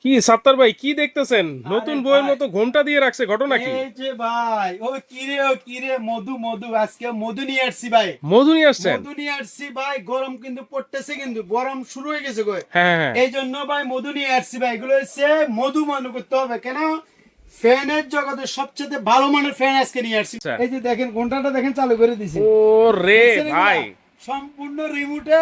কি সাত্তার ভাই কি দেখতেছেন? নতুন বইয়ের মতো ঘোমটা দিয়ে রাখছে, ঘটনা কি? এই যে ভাই ও কিরে মধু মধু আজকে মধু নিয়ে আসছি ভাই। মধু নিয়ে আসছেন? মধু নিয়ে আসছি ভাই, গরম কিন্তু পড়তেছে, কিন্তু গরম শুরু হয়ে গেছে গো। হ্যাঁ হ্যাঁ। এই জন্য ভাই মধু নিয়ে আসছি ভাই। এগুলো হচ্ছে মধু মনে করতে হবে কেন, ফ্যানের জগতে সবচেয়ে ভালো মানের ফ্যান আজকে নিয়ে আসছি। আচ্ছা। এই যে দেখেন ঘন্টাটা দেখেন চালু করে দিছি। ও রে দেখছেন এগুলা? ভাই, সম্পূর্ণ রিমোটে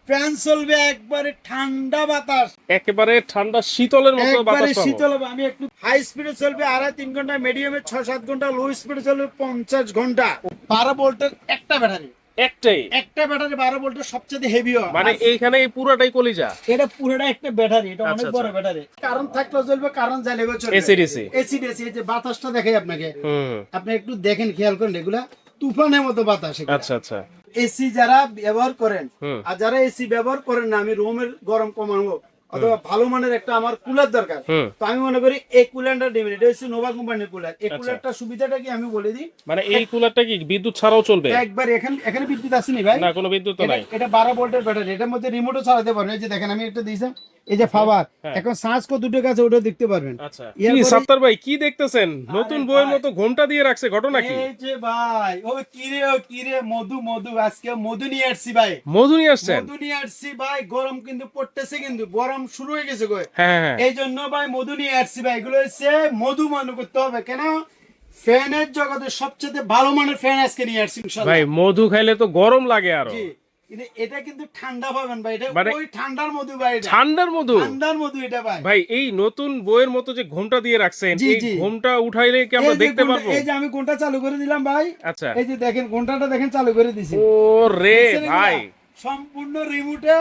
ফ্যান চলবে, একবারে ঠান্ডা বাতাস, একেবারে ঠান্ডা শীতলের মতো একবারে বাতাস পাবো। শীতল হবে। আমি একটু হাই স্পিডে চলবে 2.5-3 ঘন্টা, মিডিয়ামে 6-7 ঘন্টা, লো স্পিডে চলবে 50 ঘন্টা। 12 ভোল্টের একটা ব্যাটারি, একটাই? একটা ব্যাটারি 12 ভোল্টের সবচেয়ে হেভি হয়। মানে এইখানে এই পুরাটাই কলিজা? এটা পুরোটা একটা ব্যাটারি, এটা অনেক আচ্ছা, বড় আচ্ছা। ব্যাটারি। কারণ থাকলেও চলবে, কারণ চাইলেও চলবে। AC DC? AC DC. এই যে বাতাসটা দেখাই আপনাকে, হুম। আপনি একটু দেখেন, খেয়াল করেন, এগুলা তুফানের মতো বাতাস। আচ্ছা আচ্ছা। এসি যারা ব্যবহার করেন হুম। আর যারা এসি ব্যবহার করেন না, আমি রুমের গরম কমাবো অথবা ভালো মানের একটা আমার কুলার দরকার, হুম। তো আমি মনে করি এই কুলারটা নেবেন। এটা হচ্ছে নোভা কোম্পানির কুলার। এই কুলারটা সুবিধাটা কি আমি বলে দিই। মানে এই কুলারটা কি বিদ্যুৎ ছাড়াও চলবে? একবার এখানে এখানে বিদ্যুৎ আসেনি ভাই, না, কোনো বিদ্যুৎ তো নাই। এটা 12 ভোল্টের ব্যাটারি। এটার মধ্যে রিমোটও চালাতে পারবেন। এই যে দেখেন আমি একটা দিয়েছি, এই যে পাওয়ার, হ্যাঁ। এখন চার্জ কতটুকু আছে ওটা দেখতে পারবেন। আচ্ছা। কি এরপরে- সাত্তার ভাই কি দেখতেছেন? নতুন আরে বইয়ের ভাই, মতো ঘোমটা দিয়ে রাখছে, ঘটনা কি? এই যে ভাই ও কিরে মধু মধু আজকে মধু নিয়ে আসছি ভাই। মধু নিয়ে আসছেন? মধু নিয়ে আসছি ভাই, গরম কিন্তু পড়তেছে, কিন্তু গরম শুরু হয়ে গেছে গো। হ্যাঁ হ্যাঁ। এই জন্য ভাই মধু নিয়ে আসছি ভাই। এগুলো হচ্ছে মধু মনে করতে হবে কেন, ফ্যানের জগতে সবচেয়ে ভালো মানের ফ্যান আজকে নিয়ে আসছি ইনশাআল্লাহ। ভাই মধু খাইলে তো গরম লাগে আরো। জি, কিন্তু এটা কিন্তু ঠান্ডা পাবেন ভাই। এটা মানে- ওই ঠান্ডার মধু ভাই, এটা ঠান্ডার মধু? ঠান্ডার মধু এটা ভাই। ভাই এই নতুন বইয়ের মতো যে ঘোমটা দিয়ে রাখছেন, জি, এই জি। ঘোমটা উঠাইলে কি আমরা এই যে দেখতে ঘন্টা- পারবো? এই যে আমি ঘন্টা চালু করে দিলাম ভাই। আচ্ছা। এই যে দেখেন ঘন্টাটা দেখেন চালু করে দিছি। ও রে দেখছেন এগুলা? ভাই, সম্পূর্ণ রিমোটে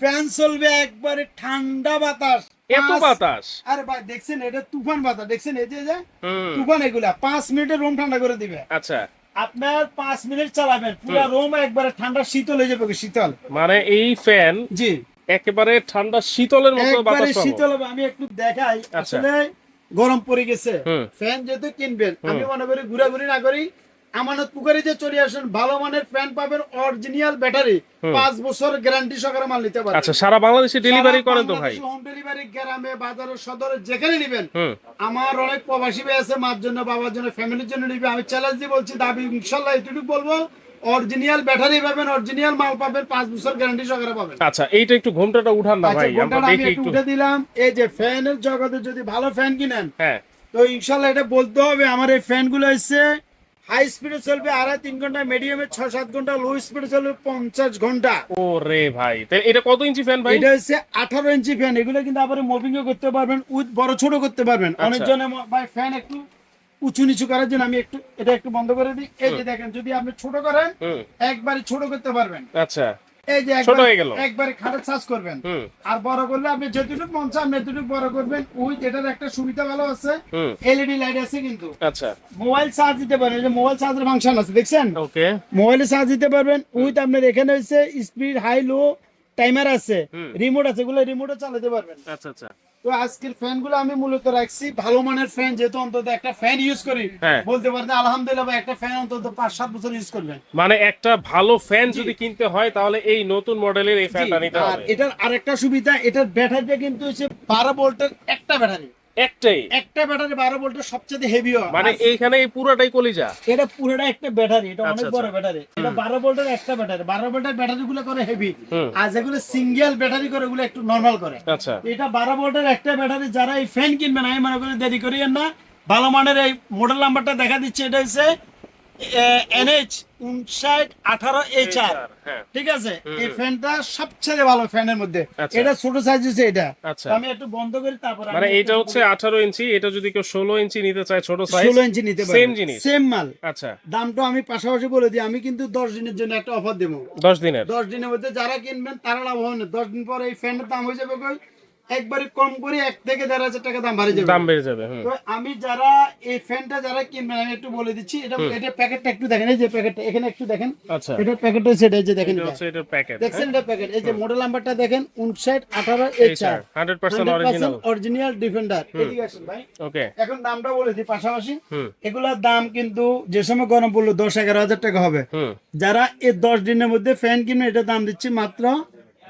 ফ্যান চলবে, একবারে ঠান্ডা বাতাস। এত বাতাস? আরে ভাই দেখছেন, এটা তুফান বাতাস, দেখছেন এই যে হুম। তুফান। এগুলা 5 মিনিটে রুম ঠান্ডা করে দিবে। আচ্ছা। আপনার 5 মিনিট চালাবেন, পুরো রুম একবারে ঠান্ডা শীতল হয়ে যাবে, শীতল। মানে এই ফ্যান জি, একেবারে ঠান্ডা শীতলের মতো একবারে বাতাস পাবো। শীতল হবে। আমি একটু দেখাই, আচ্ছা। আসলে গরম পড়ে গেছে। হুম। ফ্যান যেহেতু কিনবেন, আমি মনে করি ঘোরাঘুরি না করি আমানত পুকুরে যে চলে আসেন, ভালো মানের ফ্যান পাবেন, অরিজিনাল ব্যাটারি, 5 বছর গ্যারান্টি সহকারে মাল নিতে পারবেন। আচ্ছা, সারা বাংলাদেশে ডেলিভারি করেন তো ভাই? হোম ডেলিভারি, গ্রামে, বাজারে, সদরে, যেখানে নেবেন। হুম। আমার অনেক প্রবাসী ভাই আছে, মার জন্য, বাবার জন্য, ফ্যামিলির জন্য নিবে। আমি চ্যালেঞ্জ দিয়ে বলছি, দাবি ইনশাল্লাহ এটুকু বলবো, অরিজিনাল ব্যাটারি পাবেন, অরিজিনাল মাল পাবেন, 5 বছর গ্যারান্টি সহকারে পাবেন। আচ্ছা, এইটা একটু ঘোমটাটা উঠান না আচ্ছা, ভাই, আমরা ঘন্টাটা আমি দেখি একটু একটু। উঠে দিলাম। এই যে ফ্যানের জগতে যদি ভালো ফ্যান কিনেন, হ্যাঁ। তো ইনশাল্লাহ এটা বলতে হবে, আমার এই ফ্যান গুলো হচ্ছে হাই স্পিডে চলবে 2.5-3 ঘন্টা, মিডিয়ামে 6-7 ঘন্টা, লো স্পিডে চলবে 50 ঘন্টা। ও রে ভাই, তাহলে এটা কত ইঞ্চি ফ্যান ভাই? এটা হচ্ছে 18 ইঞ্চি ফ্যান। এগুলো কিন্তু আবার মুভিং ও করতে পারবেন, উইথ বড় ছোট করতে পারবেন। অনেক জনে ভাই ফ্যান একটু উঁচু নিচু করার জন্য আমি একটু এটা একটু বন্ধ করে দিই। এই যে দেখেন, যদি আপনি ছোট করেন হুম। একবারে ছোট করতে পারবেন। আচ্ছা। এই যে ছোট হয়ে গেল। একবারে খাটে চার্জ করবেন। হুম। আর বড় করলে আপনি যতটুকু মন চান এতটুকু বড় করবেন। উইথ এটার একটা সুবিধা ভালো আছে, হুম। এলইডি লাইট আছে কিন্তু। আচ্ছা। মোবাইল চার্জ দিতে পারেন, এই যে মোবাইল চার্জের ফাংশন আছে, দেখছেন? ওকে। মোবাইলে চার্জ দিতে পারবেন। উইথ আপনার এখানে হচ্ছে স্পিড, হাই, লো টাইমার আছে, রিমোট আছে, এগুলো রিমোটে চালাতে পারবেন। আচ্ছা আচ্ছা। তো আজকের ফ্যান গুলো আমি মূলত রাখছি ভালো মানের ফ্যান, যেহেতু অন্তত একটা ফ্যান ইউজ করি, হ্যাঁ। বলতে পারেন আলহামদুলিল্লাহ ভাই, একটা ফ্যান অন্তত 5-7 বছর ইউজ করবেন। মানে একটা ভালো ফ্যান যদি কিনতে হয় তাহলে এই নতুন মডেলের এই ফ্যানটা নিতে আর হবে। এটার আরেকটা সুবিধা, এটার ব্যাটারিটা কিন্তু হচ্ছে 12 ভোল্টের একটা ব্যাটারি। একটাই? একটা ব্যাটারি 12 ভোল্টের সবচেয়ে হেভি হয়। মানে এইখানে এই পুরাটাই কলিজা? এটা পুরোটা একটা ব্যাটারি, এটা অনেক আচ্ছা, বড় ব্যাটারি। এটা 12 ভোল্টের একটা ব্যাটারি। 12 ভোল্টের ব্যাটারি গুলো করে হেভি, হুম। আর যেগুলো সিঙ্গেল ব্যাটারি করে ওগুলো একটু নরমাল করে। আচ্ছা। এটা 12 ভোল্টের একটা ব্যাটারি। যারা এই ফ্যান কিনবেন, আমি মনে করি দেরি করিয়েন না, ভালো মানের এই মডেল নাম্বারটা দেখা দিচ্ছে, এটা হচ্ছে NH 5918HR। হ্যাঁ। ঠিক আছে, এই ফ্যানটা সবচেয়ে ভালো ফ্যানের মধ্যে। আচ্ছা। এটা ছোট সাইজ হচ্ছে এটা। আচ্ছা। তো আমি একটু বন্ধ করি, তারপর মানে এইটা হচ্ছে 18 ইঞ্চি, এটা যদি কেউ 16 ইঞ্চি নিতে চায় ছোট সাইজ, 16 ইঞ্চি নিতে পারবেন। সেম জিনিস, সেম মাল। আচ্ছা। দামটা আমি পাশাপাশি বলে দিই, আমি কিন্তু 10 দিনের জন্য একটা অফার দেবো। 10 দিনের? 10 দিনের মধ্যে যারা কিনবেন তারা লাভ হবে না। 10 দিন পরে এই ফ্যানের দাম হয়ে যাবে কই, একবারে কম করে 1 থেকে 1,500 টাকা দাম বাড়ে যাবে। দাম বেড়ে যাবে। হুম। তো আমি যারা এই ফ্যানটা যারা কিনবেন, আমি একটু বলে দিচ্ছি, এটা প্যাকেটটা একটু দেখেন, এই যে প্যাকেটটা এখানে একটু দেখেন। আচ্ছা। এটা প্যাকেটটা সেটা, এই যে দেখেন, এটা হচ্ছে এটার প্যাকেট। দেখছেন এটা প্যাকেট। এই যে মডেল নাম্বারটা দেখেন 5918HR, 100% অরিজিনাল। Original defender. এদিকে আসেন ভাই। ওকে। এখন দামটা বলে দিই পাশাপাশি। হুম। এগুলার দাম কিন্তু যে সময় গরম পড়লো 10-11 হাজার টাকা হবে। হুম। যারা এই 10 দিনের মধ্যে ফ্যান কিনবে, এটা দাম দিচ্ছি মাত্র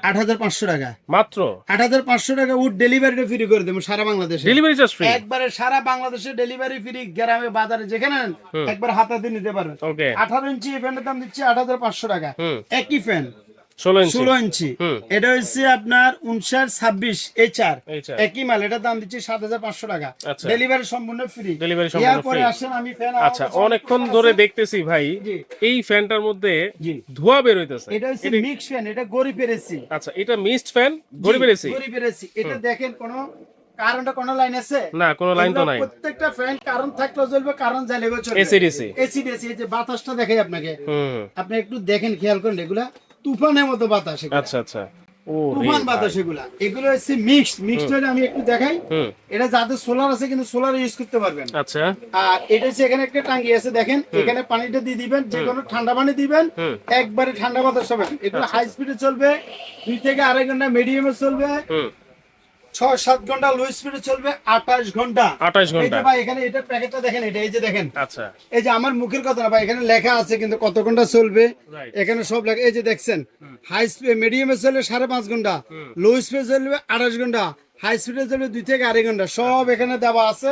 8,500 টাকা, মাত্র 8,500 টাকা উড ডেলিভারিটা ফ্রি করে দেবো সারা বাংলাদেশে। ডেলিভারি চার্জ ফ্রি একবারে সারা বাংলাদেশে ডেলিভারি ফ্রি, গ্রামে বাজারে যেখানে নেন একবার হাতাতে নিতে পারবেন। ওকে 18 ইঞ্চি এই ফ্যানের দাম দিচ্ছি 8,500 টাকা। একই ফ্যান 16 ইঞ্চি, এটা হচ্ছে আপনার 59-26 HR, HR একই মাল, এটার দাম দিচ্ছি 7,500 টাকা, আচ্ছা। ডেলিভারি সম্পূর্ণ ফ্রি। ডেলিভারি সম্পূর্ণ এরপরে ফ্রি। আসেন আমি ফ্যান আচ্ছা, অনেকক্ষণ ধরে দেখতেছি ভাই জি। এই ফ্যানটার মধ্যে জি। ধোঁয়া বের হইতেছে। এটা হচ্ছে মিক্স ফ্যান, এটা গরিবের এসি। আচ্ছা, এটা মিক্সড ফ্যান, গরিবের এসি। গরিবের এসি, এটা দেখেন কোন কারেন্টে কোন লাইন আছে? না, কোনো লাইন তো এগুলো নাই। প্রত্যেকটা ফ্যান কারেন্ট থাকলেও চলবে, কারেন্ট জ্বালেও চলবে। AC DC. এসি ডিসি, এই যে বাতাসটা দেখাই আপনাকে, হুম, আপনি একটু দেখেন, খেয়াল করেন, এগুলা তুফানের মতো বাতাস, এগুলা আচ্ছা আচ্ছা। ও তুফান বাতাস এগুলা। এগুলো হচ্ছে মিক্সড হলে আমি একটু দেখাই। এটা যাদের সোলার আছে কিন্তু সোলার ইউজ করতে পারবেন। আচ্ছা, আর এটা হচ্ছে এখানে একটা টাঙ্কি আছে, দেখেন এখানে পানিটা দিয়ে দিবেন, যে কোনো ঠান্ডা পানি দিবেন, একবারে ঠান্ডা বাতাস হবে। এগুলো হাই স্পিডে চলবে 2 থেকে 2.5 ঘন্টা, মিডিয়ামে চলবে 6-7 ঘন্টা, লো স্পিডে চলবে 28 ঘন্টা। 28 এই ঘন্টা। যে ভাই এখানে এটা প্যাকেটটা দেখেন, এটা এই যে দেখেন, আচ্ছা, এই যে আমার মুখের কথা না ভাই, এখানে লেখা আছে কিন্তু কত ঘন্টা চলবে, Right. এখানে সব লেখা। এই যে দেখছেন, হাই স্পিড মিডিয়ামে চলবে 5.5 ঘন্টা, লো স্পিডে চলবে 28 ঘন্টা, হাই স্পিডে চলবে 2 থেকে 2.5 ঘন্টা, সব এখানে দেওয়া আছে।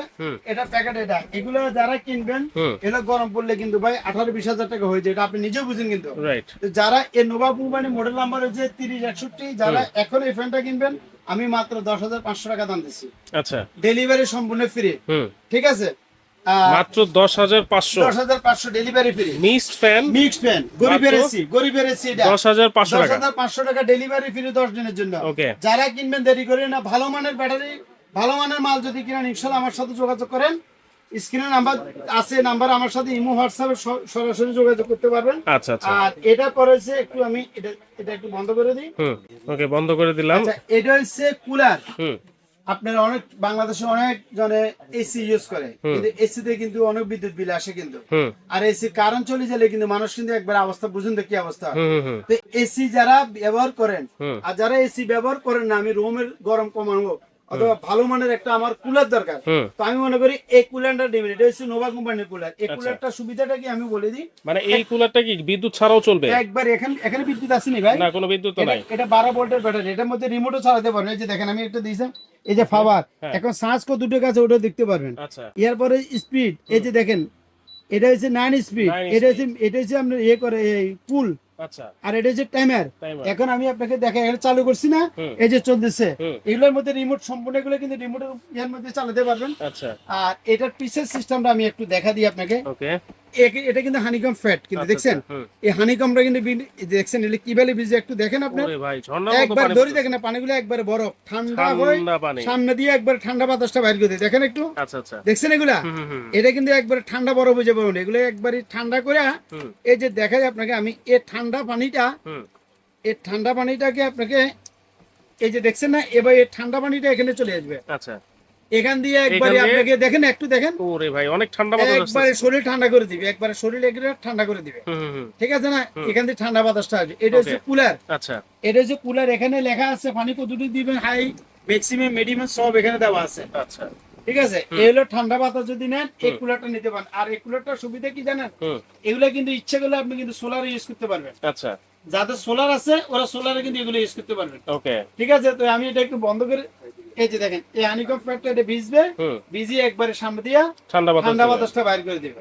এটা প্যাকেট, এটা এগুলো যারা কিনবেন, এটা গরম পড়লে কিন্তু ভাই 18-20 হাজার টাকা হয়ে যায়, এটা আপনি নিজেও বুঝেন। কিন্তু রাইট। তো যারা এই নোভা কোম্পানি মডেল নাম্বার হচ্ছে 3061, যারা এখন এই ফ্যানটা কিনবেন, আমি মাত্র 10,500 টাকা দাম দিচ্ছি, আচ্ছা, ডেলিভারি সম্পূর্ণ ফ্রি। ঠিক আছে, মাত্র 10,500। 10,500 delivery free, mixed fan, mixed fan, গরিবের এসি, এটা 10,500 টাকা। 10,500 টাকা ডেলিভারি ফ্রি 10 দিনের জন্য। ওকে। যারা কিনবেন দেরি করে না, ভালো মানের ব্যাটারি, ভালো মানের মাল যদি কিনেন, ইনশাআল্লাহ আমার সাথে যোগাযোগ করেন, স্ক্রিনে নাম্বার আছে, নাম্বার আমার সাথে ইমো হোয়াটসঅ্যাপে সরাসরি যোগাযোগ করতে পারবেন। আচ্ছা আচ্ছা। আর এটা পরে হচ্ছে একটু আমি এটা একটু বন্ধ করে দিই। ওকে, বন্ধ করে দিলাম। আচ্ছা, এটা হচ্ছে কুলার। আপনারা অনেক বাংলাদেশে অনেক জনে এসি ইউজ করে, কিন্তু এসিতে কিন্তু অনেক বিদ্যুৎ বিল আসে কিন্তু। আর এসি কারেন্ট চলে গেলে কিন্তু মানুষ কিন্তু একবার অবস্থা বুঝুন তো কি অবস্থা। তো এসি যারা ব্যবহার করেন আর যারা এসি ব্যবহার করেন না, আমি রুমের গরম কমাবো অথবা ভালো মানের একটা আমার কুলার দরকার, তো আমি মনে করি এই কুলারটা নেবেন। এটা হচ্ছে নোভা কোম্পানির কুলার। এই কুলারটা সুবিধাটা কি আমি বলে দিই, মানে এই কুলারটা কি বিদ্যুৎ ছাড়াও চলবে? একবার এখানে বিদ্যুৎ আসেনি ভাই, না, কোনো বিদ্যুৎ তো নাই। এটা 12 ভোল্টের ব্যাটারি, এটার মধ্যে রিমোটও চালাতে পারবেন। এই যে দেখেন আমি একটা দিয়েছি, এই যে পাওয়ার, এখন সার্চ কত দুটো কাছে ওটা দেখতে পারবেন। আচ্ছা, এরপরে স্পিড, এই যে দেখেন এটা হচ্ছে 9 স্পিড, এটা হচ্ছে আপনার করে এই কুল, আচ্ছা, আর এটা হচ্ছে টাইমার। এখন আমি আপনাকে দেখাই, এটা চালু করছি না, এই যে চলতেছে, এগুলোর মধ্যে রিমোট সম্পূর্ণ, এগুলো কিন্তু রিমোটের ইয়ার মধ্যে চালাতে পারবেন। আচ্ছা, আর এটার পিসের সিস্টেমটা আমি একটু দেখা দিই আপনাকে। ওকে। এটা কিন্তু হানিকম ফ্যাট, কিন্তু দেখছেন এই হানিকমটা কিন্তু দেখছেন এটা কিভাবে ভিজে, একটু দেখেন আপনি, ওরে ভাই, ঝর্ণার মতো একবার পানি ধরে দেখেন না, পানিগুলো একবারে বরফ ঠান্ডা হয়ে ঠান্ডা পানি। সামনে দিয়ে একবার ঠান্ডা বাতাসটা বাইর করে দেয়, দেখেন একটু, আচ্ছা আচ্ছা। দেখছেন এগুলা, এটা কিন্তু একবারে ঠান্ডা বরফ হয়ে যাবে, এগুলো একবারে ঠান্ডা করে। এই যে দেখাই আপনাকে আমি, এই ঠান্ডা পানিটাকে আপনাকে, এই যে দেখছেন না, এবার এই ঠান্ডা পানিটা এখানে চলে আসবে। আচ্ছা, এখান দিয়ে একবারে আপনাকে দেখেন, একটু দেখেন, ওরে ভাই, অনেক ঠান্ডা বাতাস আসছে। একবারে শরীর ঠান্ডা করে দিবে, একবারে শরীর একবারে ঠান্ডা করে দিবে। ঠিক আছে না, এখান থেকে ঠান্ডা বাতাসটা আসবে। এটা হচ্ছে কুলার। আচ্ছা, এটা হচ্ছে কুলার, এখানে লেখা আছে পানি কতটুকু দিবেন, হাই, ম্যাক্সিমাম, মিডিয়াম সব এখানে দেওয়া আছে। আচ্ছা, ঠিক আছে, এই হলো ঠান্ডা বাতাস যদি নেন এই কুলারটা নিতে পারেন। আর এই কুলারটার সুবিধা কি জানেন, এগুলা কিন্তু ইচ্ছা করলে আপনি কিন্তু সোলার ইউজ করতে পারবেন। আচ্ছা, যাদের সোলার আছে ওরা সোলারে কিন্তু এগুলো ইউজ করতে পারবেন। ওকে, ঠিক আছে, তো আমি এটা একটু বন্ধ করে, এই যে দেখেন এই হানিকম ফ্যাক্টর, এটা ভিজবে, ভিজিয়ে একবারে সামনে দিয়া ঠান্ডা বাতাসটা বাইর করে দিবে।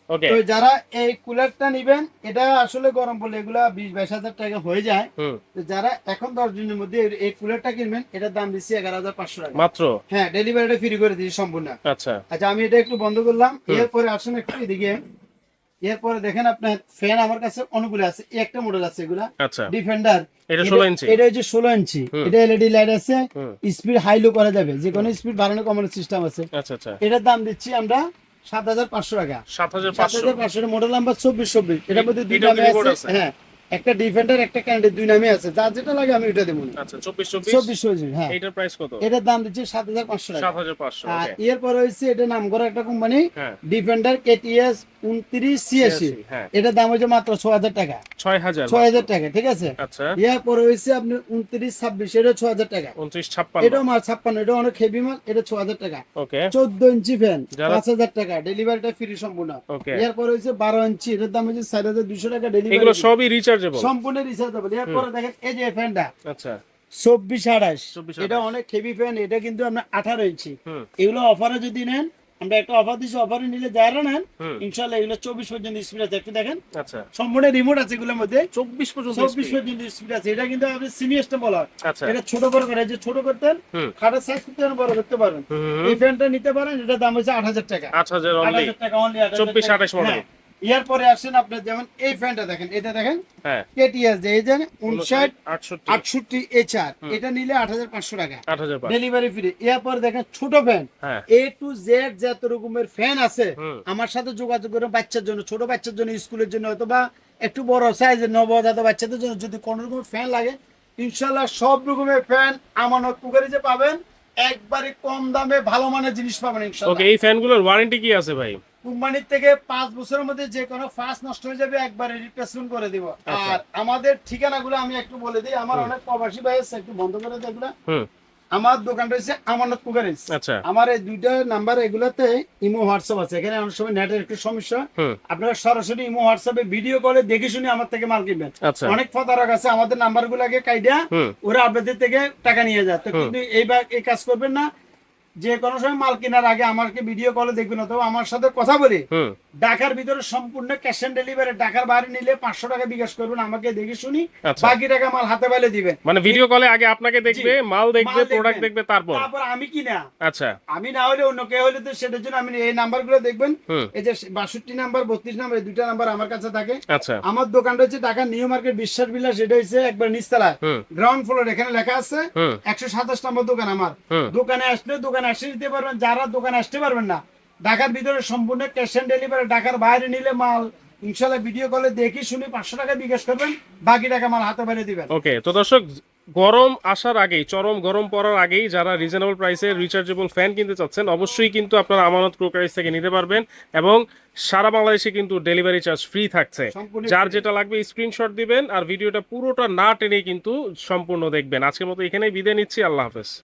ওকে। তো যারা এই কুলারটা নিবেন, এটা আসলে গরম পড়লে এগুলা 20-22 হাজার টাকা হয়ে যায়। তো যারা এখন 10 দিনের মধ্যে এই কুলারটা কিনবেন, এটার দাম দিচ্ছি 11,500 টাকা মাত্র। হ্যাঁ, ডেলিভারিটা ফ্রি করে দিচ্ছি সম্পূর্ণ। আচ্ছা আচ্ছা, আমি এটা একটু বন্ধ করলাম। এরপরে আসেন একটু এদিকে। এরপরে দেখেন আপনার ফ্যান আমার কাছে অনেকগুলো আছে, একটা মডেল আছে এগুলা, আচ্ছা, ডিফেন্ডার, এটা 16 ইঞ্চি। এটা হচ্ছে 16 ইঞ্চি, এটা এলইডি লাইট আছে, স্পিড হাই লো করা যাবে, যে কোনো স্পিড বাড়ানো কমানোর সিস্টেম আছে। আচ্ছা আচ্ছা, এটার দাম দিচ্ছি আমরা 7,500 টাকা। 7,500। মডেল নাম্বার 24-24, এটার মধ্যে দুই নামে আছে। হ্যাঁ, একটা ডিফেন্ডার, একটা ক্যান্ডিডেট, দুই নামে আছে, যার যেটা লাগে আমি ওটা দেবো। আচ্ছা, 24-24। হ্যাঁ, এটার প্রাইস কত? এটার দাম দিচ্ছি 7,500 টাকা। 7,500। আর ওকে। এরপর হচ্ছে এটা নাম করা একটা কোম্পানি, হ্যাঁ, ডিফেন্ডার KTS 2986, হ্যাঁ, এটার দাম হচ্ছে মাত্র 6,000 টাকা। 6,000 টাকা। ঠিক আছে, আচ্ছা। এরপর হচ্ছে আপনি 29-26, এটা 6,000 টাকা। 29-56। এটাও মাল 56, এটা অনেক হেভি মাল, এটা 6,000 টাকা। ওকে। 14 ইঞ্চি ফ্যান 5,000 টাকা, ডেলিভারিটা ফ্রি সম্পূর্ণ। ওকে। এরপর হচ্ছে 12 ইঞ্চি, এটার দাম হচ্ছে 4,200 টাকা ডেলিভারি। এগুলো সবই রিচার্জ রিচার্জেবল। সম্পূর্ণ রিচার্জেবল। এরপরে দেখেন এই যে ফ্যানটা আচ্ছা 24-28, 24-28 এটা অনেক হেভি ফ্যান, এটা কিন্তু আপনার 18 ইঞ্চি। হুম এগুলো অফারে যদি নেন, আমরা একটা অফার দিচ্ছি, অফারে নিলে যারা নেন হুম ইনশাআল্লাহ এগুলো 24 পর্যন্ত স্পিড আছে। একটু দেখেন আচ্ছা সম্পূর্ণ রিমোট আছে এগুলোর মধ্যে, 24 পর্যন্ত 24 speed। পর্যন্ত স্পিড আছে। এটা কিন্তু আপনি সিনিয়রটা বলা হয়। আচ্ছা এটা ছোট বড় করে, এই যে ছোট করতেন, হুম খাটের সাইজ করতে বড় করতে পারেন। হুম এই ফ্যানটা নিতে পারেন, এটা দাম হচ্ছে 8000 টাকা। 8000 অনলি 8000 টাকা অনলি। 24-28 মডেল। এরপরে আসেন আপনার যেমন এই ফ্যানটা দেখেন, এটা দেখেন হ্যাঁ কেটিএস যে এই যে 59 68 68 HR, এটা নিলে 8500 টাকা 8005 ডেলিভারি ফ্রি। এরপর দেখেন ছোট ফ্যান হ্যাঁ A to Z যত রকমের ফ্যান আছে, হুম আমার সাথে যোগাযোগ করে বাচ্চার জন্য, ছোট বাচ্চার জন্য, স্কুলের জন্য, অথবা একটু বড় সাইজের নবজাত বাচ্চাদের জন্য যদি কোনো রকমের ফ্যান লাগে, ইনশাআল্লাহ সব রকমের ফ্যান আমানত কুকারে যে পাবেন, একবারে কম দামে ভালো মানের জিনিস পাবেন ওকে। ইনশাআল্লাহ। এই ফ্যানগুলোর ওয়ারেন্টি কি আছে ভাই? কোম্পানির থেকে 5 বছরের মধ্যে যে কোনো ফাস নষ্ট হয়ে যাবে একবারে রিপ্লেসমেন্ট করে দিব। আচ্ছা। আর আমাদের ঠিকানাগুলো আমি একটু বলে দিই, আমার অনেক প্রবাসী ভাই আছে, একটু বন্ধ করে দেয় এগুলা। হুম আমার দোকানটা হচ্ছে আমানত কুকারেজ। আচ্ছা আমার এই দুইটা নাম্বার, এগুলাতে ইমো হোয়াটসঅ্যাপ আছে। এখানে অনেক সময় নেটের একটু সমস্যা, হুম আপনারা সরাসরি ইমো হোয়াটসঅ্যাপে ভিডিও কলে দেখে শুনে আমার থেকে মাল কিনবেন। আচ্ছা অনেক প্রতারক আছে, আমাদের নাম্বারগুলোকে কাইডা হুম ওরা আপনাদের থেকে টাকা নিয়ে যায়। তো কিন্তু এই কাজ করবেন না। যে কোনো সময় মাল কেনার আগে আমাকে ভিডিও কলে দেখবেন, অথবা আমার সাথে কথা বলে হুম ঢাকার ভিতরে সম্পূর্ণ ক্যাশ অন ডেলিভারি, ঢাকার বাইরে নিলে 500 টাকা বিকাশ করবেন, আমাকে দেখে শুনি, আচ্ছা। বাকি টাকা মাল হাতে পাইলে দিবেন। মানে ভিডিও কলে আগে আপনাকে দেখবে, মাল দেখবে, মাল প্রোডাক্ট দেখবেন। দেখবে, তারপর তারপর আমি কিনা, আচ্ছা আমি না হলে অন্য কেউ হলে তো সেটার জন্য আমি এই নাম্বারগুলো দেখবেন। হুম এই যে 62 নাম্বার 32 নাম্বার, এই দুইটা নাম্বার আমার কাছে থাকে। আচ্ছা আমার দোকানটা হচ্ছে ঢাকা নিউ মার্কেট বিশ্বাস বিলাস, এটা হচ্ছে একবার নিচতলায় হুম গ্রাউন্ড ফ্লোর, এখানে লেখা আছে হুম 127 নম্বর দোকান আমার। হুম দোকানে আসলে দোকানে আসে নিতে পারবেন, যারা দোকানে আসতে পারবেন না, ঢাকার ভিতরে সম্পূর্ণ ক্যাশ অন ডেলিভারি, ঢাকার বাইরে নিলে মাল ইনশাআল্লাহ ভিডিও কলে দেখি শুনি 500 টাকা বিকাশ করবেন, বাকি টাকা মাল হাতে বাইরে দিবেন। ওকে। তো দর্শক, গরম আসার আগেই, চরম গরম পড়ার আগেই যারা রিজনেবল প্রাইসে রিচার্জেবল ফ্যান কিনতে চাচ্ছেন, অবশ্যই কিন্তু আপনারা আমানত ক্রোকারিজ থেকে নিতে পারবেন, এবং সারা বাংলাদেশে কিন্তু ডেলিভারি চার্জ ফ্রি থাকছে। সম্পূর্ণ যার free। যেটা লাগবে স্ক্রিনশট দিবেন, আর ভিডিওটা পুরোটা না টেনে কিন্তু সম্পূর্ণ দেখবেন। আজকের মতো এখানেই বিদায় নিচ্ছি, আল্লাহ হাফেজ।